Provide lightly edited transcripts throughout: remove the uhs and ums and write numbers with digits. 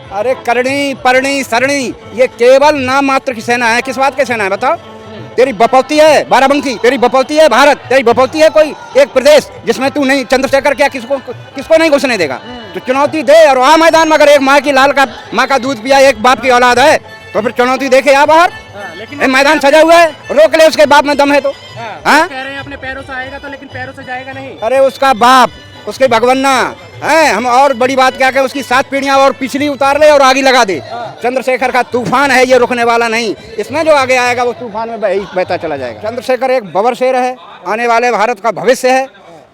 अरे करणी परणी सरणी ये केवल नाम मात्र की सेना है। किस बात की सेना है बताओ? तेरी बपौती है बाराबंकी, तेरी बपौती है भारत, तेरी बपौती है कोई एक प्रदेश जिसमें तू नहीं, चंद्रशेखर क्या किसको नहीं घुसने देगा? तो चुनौती दे और आ मैदान में। अगर एक माँ का दूध पिया एक बाप की औलाद है तो फिर चुनौती देखे आ बाहर। लेकिन मैदान सजा हुआ है, रोक ले, उसके बाप में दम है तो। कह रहे हैं अपने पैरों से आएगा तो, लेकिन पैरों से जाएगा नहीं। अरे उसका बाप, उसके भगवन्ना है हम। और बड़ी बात क्या कहें, उसकी 7 पीढ़ियां और पिछली उतार ले और आगे लगा दे। चंद्रशेखर का तूफान है, ये रुकने वाला नहीं। इसमें जो आगे आएगा वो तूफान में बहता चला जाएगा। चंद्रशेखर एक बबर शेर है, आने वाले भारत का भविष्य है,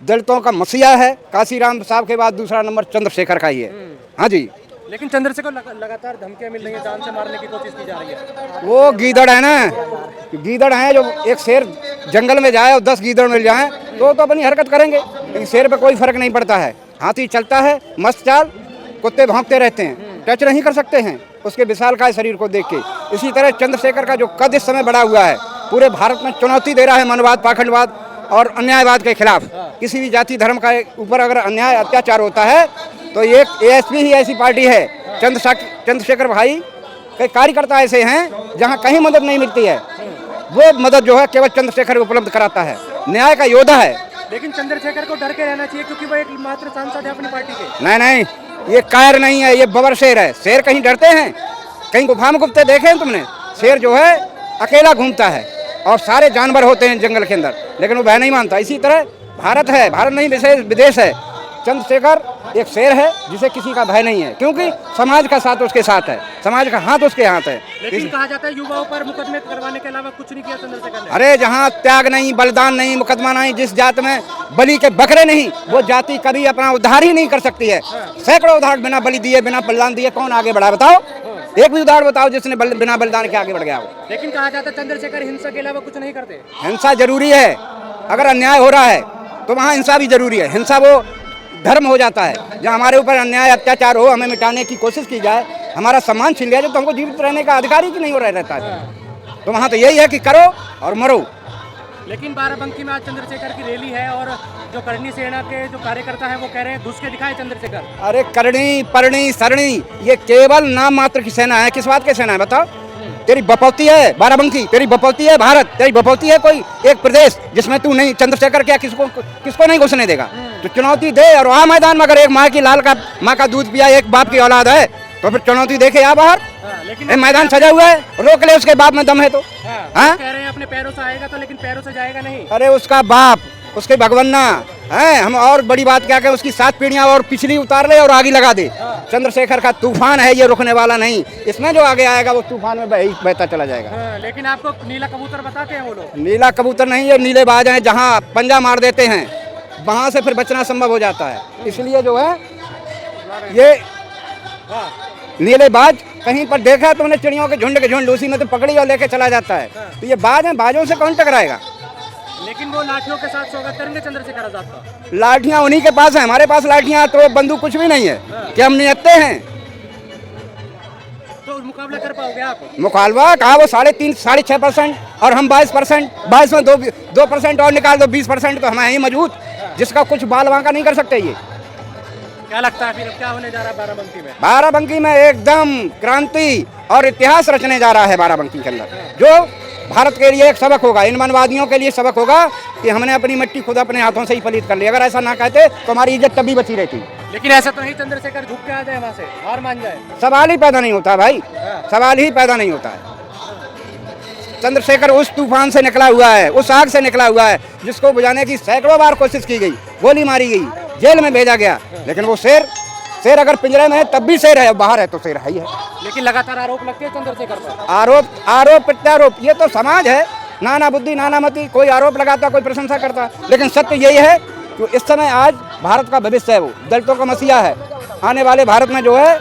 दलितों का मसीहा है। काशीराम साहब के बाद दूसरा नंबर चंद्रशेखर का ही है। हाँ जी। लेकिन चंद्रशेखर लगातार धमकियां मिल रही है, जान से मारने की कोशिश की जा रही है। वो गीदड़ है ना, गीदड़ है। जो एक शेर जंगल में जाए और 10 गीदड़ मिल जाए तो अपनी हरकत करेंगे, लेकिन शेर पे कोई फर्क नहीं पड़ता है। हाथी चलता है मस्त चाल, कुत्ते भौंकते रहते हैं, टच नहीं कर सकते हैं उसके विशालकाय शरीर को देख के। इसी तरह चंद्रशेखर का जो कद इस समय बढ़ा हुआ है, पूरे भारत में चुनौती दे रहा है मनवाद, पाखंडवाद और अन्यायवाद के खिलाफ। किसी भी जाति धर्म का ऊपर अगर अन्याय अत्याचार होता है तो एक ASP ही ऐसी पार्टी है। चंद्रशेखर भाई कई कार्यकर्ता ऐसे हैं जहां कहीं मदद नहीं मिलती है, वो मदद जो है केवल चंद्रशेखर उपलब्ध कराता है। न्याय का योद्धा है। लेकिन चंद्रशेखर को डर के रहना चाहिए क्योंकि वो एकमात्र सांसद है अपनी पार्टी के। नहीं, ये कायर नहीं है, ये बबर शेर है। शेर कहीं डरते हैं? कहीं गुफा में घुमते देखे हैं तुमने? शेर जो है अकेला घूमता है और सारे जानवर होते हैं जंगल के अंदर, लेकिन वो भय नहीं मानता। इसी तरह भारत है, भारत नहीं विदेश है। चंद्रशेखर एक शेर है जिसे किसी का भय नहीं है, क्योंकि समाज का साथ उसके साथ है, समाज का हाथ उसके हाथ है। लेकिन कहा जाता है युवाओं पर मुकदमे करवाने के अलावा कुछ नहीं किया चंद्रशेखर ने। अरे जहाँ त्याग नहीं, बलिदान नहीं, मुकदमा नहीं, जिस जात में बलि के बकरे नहीं, वो जाति कभी अपना उद्धार ही नहीं कर सकती है। सैकड़ों उदाहरण बिना बलि दिए, बिना बलिदान दिए कौन आगे बढ़ा बताओ? एक भी उदाहरण बताओ जिसने बिना बलिदान के आगे बढ़ गया हो। लेकिन कहा जाता है चंद्रशेखर हिंसा के अलावा कुछ नहीं करते। हिंसा जरूरी है, अगर अन्याय हो रहा है तो वहाँ हिंसा भी जरूरी है। हिंसा वो धर्म हो जाता है जहाँ हमारे ऊपर अन्याय अत्याचार हो, हमें मिटाने की कोशिश की जाए, हमारा सम्मान छीन लिया जाए, तो हमको जीवित रहने का अधिकार ही नहीं हो रहता है। तो वहाँ तो यही है कि करो और मरो। लेकिन बाराबंकी में आज चंद्रशेखर की रैली है और जो करणी सेना के जो कार्यकर्ता है वो कह रहे हैं घुस के दिखाए चंद्रशेखर। अरे करणी परणी सरणी ये केवल नाम मात्र की सेना है। किस बात की सेना है बताओ? तेरी बपौती है बाराबंकी, तेरी बपौती है भारत, तेरी बपौती है कोई एक प्रदेश जिसमें तू नहीं, चंद्रशेखर क्या किसको नहीं घुसने देगा? तो चुनौती दे और आ मैदान में। अगर एक माँ का दूध पिया एक बाप की औलाद है तो फिर चुनौती देखे आ बाहर। लेकिन मैदान सजा हुआ है, रोक ले, उसके बाप में दम है तो। कह रहे हैं अपने पैरों से आएगा तो, लेकिन पैरों से जाएगा नहीं। अरे उसका बाप, उसके भगवन्ना है हम। और बड़ी बात क्या कहें, उसकी 7 पीढ़ियां और पिछली उतार ले और आगे लगा दे। चंद्रशेखर का तूफान है, ये रुकने वाला नहीं। इसमें जो आगे आएगा वो तूफान में बहता चला जाएगा। लेकिन आपको नीला कबूतर बताते हैं वो लोग। नीला कबूतर नहीं, ये नीले बाज हैं। जहाँ पंजा मार देते हैं वहां से फिर बचना संभव हो जाता है। इसलिए जो है ये नीले बाज, कहीं पर देखा तुमने चिड़ियों के झुंड उसी में तो पकड़ी और लेके चला जाता है। तो ये बाज हैं, बाजों से कौन टकराएगा? लेकिन वो लाठियों के साथ स्वागत करेंगे चंद्रशेखर आजाद का। लाठियां उन्हीं के पास है, हमारे पास लाठियां तो बंदूक कुछ भी नहीं है कि हम नियत्ते हैं। तो मुकाबला कर पाओगे आप? मुकाबला कहा, वो 3.5 साढ़े 6% और हम 22%। 22 में 2% और निकाल दो, 20% तो हमें ही मजबूत, जिसका कुछ बाल वांका नहीं कर सकते। ये क्या लगता है फिर क्या होने जा रहा है बाराबंकी में? बाराबंकी में एकदम क्रांति और इतिहास रचने जा रहा है बाराबंकी के अंदर, जो भारत के लिए एक सबक होगा, इन मनवादियों के लिए सबक होगा कि हमने अपनी मिट्टी खुद अपने हाथों से ही पलीत कर ली। अगर ऐसा ना कहते तो हमारी इज्जत तभी बची रहती। लेकिन ऐसा तो नहीं चंद्रशेखर झुक के आ जाए, वहाँ से हार मान जाए, सवाल ही पैदा नहीं होता भाई, सवाल ही पैदा नहीं होता है। चंद्रशेखर उस तूफान से निकला हुआ है, उस आग से निकला हुआ है जिसको बुझाने की सैकड़ों बार कोशिश की गई, गोली मारी गई, जेल में भेजा गया, लेकिन वो शेर अगर पिंजरे में है तब भी शेर है, बाहर है तो शेर है ही है। लेकिन लगातार आरोप लगते हैं चंद्रशेखर पर। आरोप प्रत्यारोप, ये तो समाज है, नाना बुद्धि नाना मति, कोई आरोप लगाता कोई प्रशंसा करता, लेकिन सत्य यही है कि इस समय आज भारत का भविष्य है, वो दलितों का मसीहा है। आने वाले भारत में जो है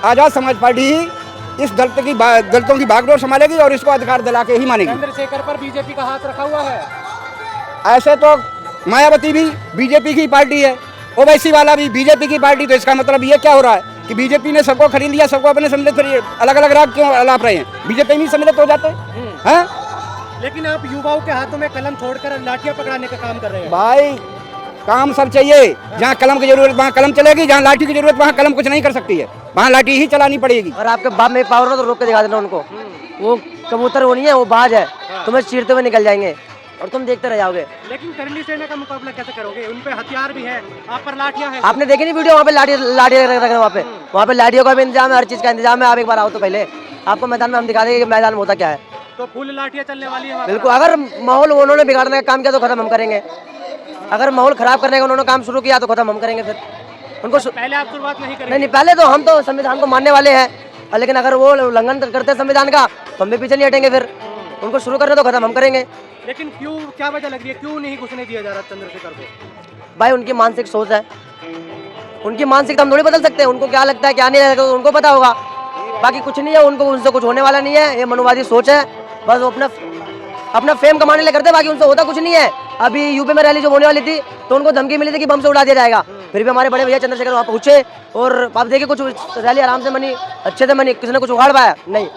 आजाद समाज पार्टी ही इस दलितों की बागडोर संभालेगी और इसको अधिकार दिला के ही मानेगी। चंद्रशेखर पर बीजेपी का हाथ रखा हुआ है। ऐसे तो मायावती भी बीजेपी की पार्टी है, ओवैसी वाला भी बीजेपी की पार्टी, तो इसका मतलब ये क्या हो रहा है कि बीजेपी ने सबको खरीद लिया, सबको अपने सम्मिलित, फिर अलग अलग राग क्यों अलाप रहे हैं? बीजेपी में सम्मिलित हो जाते हैं। लेकिन आप युवाओं के हाथों में कलम छोड़कर लाठियां पकड़ाने का काम कर रहे हैं। भाई काम सब चाहिए, जहाँ कलम की जरूरत वहाँ कलम चलेगी, जहाँ लाठी की जरूरत वहाँ कलम कुछ नहीं कर सकती है। वहाँ लाठी ही चलानी पड़ेगी। और आपके बाप में पावर हो तो रोक के दिखा देना उनको। वो कबूतर वो नहीं है, वो बाज है, तुम्हें चीरते हुए निकल जाएंगे और तुम देखते रह जाओगे। लेकिन करनी सेना का मुकाबला कैसे करोगे? उन पे हथियार भी है, आप पर लाठियां हैं। आपने देखी नहीं वीडियो? वहाँ पे लाठी लाठी रख रहे हैं वहाँ पे लाठियों का भी इंतजाम है, हर चीज़ का इंतजाम है। आप एक बार आओ तो पहले आपको मैदान में हम दिखा देंगे कि मैदान में होता क्या है। तो फुल लाठियां चलने वाली है वहाँ पर? बिल्कुल, अगर माहौल उन्होंने बिगाड़ने का काम किया तो खत्म हम करेंगे। अगर माहौल खराब करने का उन्होंने काम शुरू किया तो खत्म हम करेंगे। फिर उनको पहले आप शुरुआत नहीं करेंगे? नहीं, पहले तो हम तो संविधान को मानने वाले हैं, लेकिन अगर वो उल्लंघन करते हैं संविधान का तो हम भी पीछे नहीं हटेंगे। फिर उनको शुरू करने तो खत्म हम करेंगे। लेकिन क्यों, क्या वजह लग रही है, क्यों नहीं घुसने दिया जा रहा चंद्रशेखर को? भाई उनकी मानसिक सोच है, उनकी मानसिकता हम थोड़ी बदल सकते हैं। उनको क्या लगता है क्या नहीं लगता उनको पता होगा, बाकी कुछ नहीं है। उनको उनसे कुछ होने वाला नहीं है, ये मनुवादी सोच है। बस वो अपना फेम कमाने लिए करते हैं, बाकी उनसे होता कुछ नहीं है। अभी यूपी में रैली जो होने वाली थी तो उनको धमकी मिली थी कि बम से उड़ा दिया जाएगा, फिर भी हमारे बड़े भैया चंद्रशेखर वहाँ पहुंचे और आप देखिए कुछ रैली आराम से मनी, अच्छे से मनी, किसी ने कुछ उखाड़ पाया नहीं।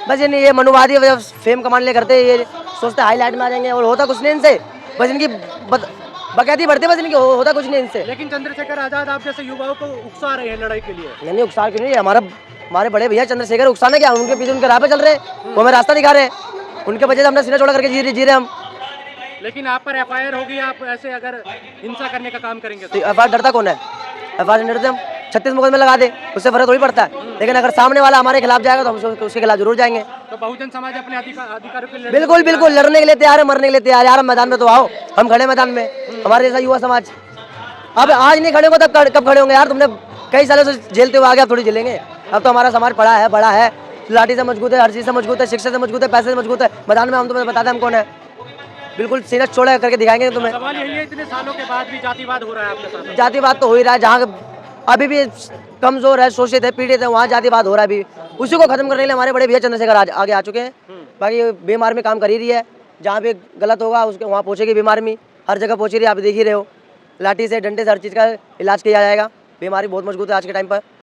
बस ये मनुवादी फेम कमाने लिए करते, ये सोचते हाईलाइट में आ जाएंगे और होता कुछ नहीं इनसे। बस इनकी बकैती बढ़ती, बस इनकी होता कुछ नहीं इनसे। लेकिन चंद्रशेखर आजाद आप जैसे युवाओं को उकसा रहे हैं लड़ाई के लिए। नहीं उकसा क्यों नहीं, हमारे बड़े भैया चंद्रशेखर उकसाने क्या, उनके पीछे उनके राह पे चल रहे हैं, वो हमें रास्ता दिखा रहे हैं। उनके वजह से हमने सिरे छोड़ करके जी रहे हम। लेकिन आप पर एफआईआर होगी, आप ऐसे अगर हिंसा करने का काम करेंगे तो एफआईआर डरता कौन है? एफआईआर डरते हम 36 मुकदमे लगा दे, उससे फर्क थोड़ी पड़ता है। लेकिन अगर सामने वाला हमारे खिलाफ जाएगा तो हम उसके खिलाफ जरूर जाएंगे। तो बहुजन समाज अपने अधिकारों के लिए बिल्कुल बिल्कुल, लड़ने के लिए तैयार है, मरने के लिए तैयार है। यार मैदान में तो आओ, हम खड़े मैदान में, हमारे जैसा युवा समाज। अब आज नहीं खड़े होंगे तब कब खड़े होंगे यार? तुमने कई सालों से झेलते हुए आगे, अब थोड़ी झेलेंगे। अब तो हमारा समाज बड़ा है, लाठी से मजबूत है, हर चीज़ से मजबूत है, शिक्षा से मजबूत है, पैसे से मजबूत है। मैदान में हम तुम्हें बताते हैं हम कौन है, बिल्कुल सीना छोड़ा करके दिखाएंगे तुम्हें। सवाल यही है, इतने सालों के बाद भी जातिवाद हो रहा है आपके साथ? जातिवाद तो हो ही रहा है, जहाँ अभी भी कमजोर है, शोषित है, पीड़ित है, वहाँ जातिवाद हो रहा है अभी। उसी को खत्म करने के लिए हमारे बड़े भैया चंद्रशेखर आगे आ चुके हैं। बाकी भीम आर्मी काम कर ही रही है, जहाँ भी गलत होगा उसके वहाँ पहुँचेगी भीम आर्मी, हर जगह पहुँच रही है, आप देख ही रहे हो। लाठी से, डंडे से, हर चीज़ का इलाज किया जाएगा। भीम आर्मी बहुत मजबूत है आज के टाइम पर।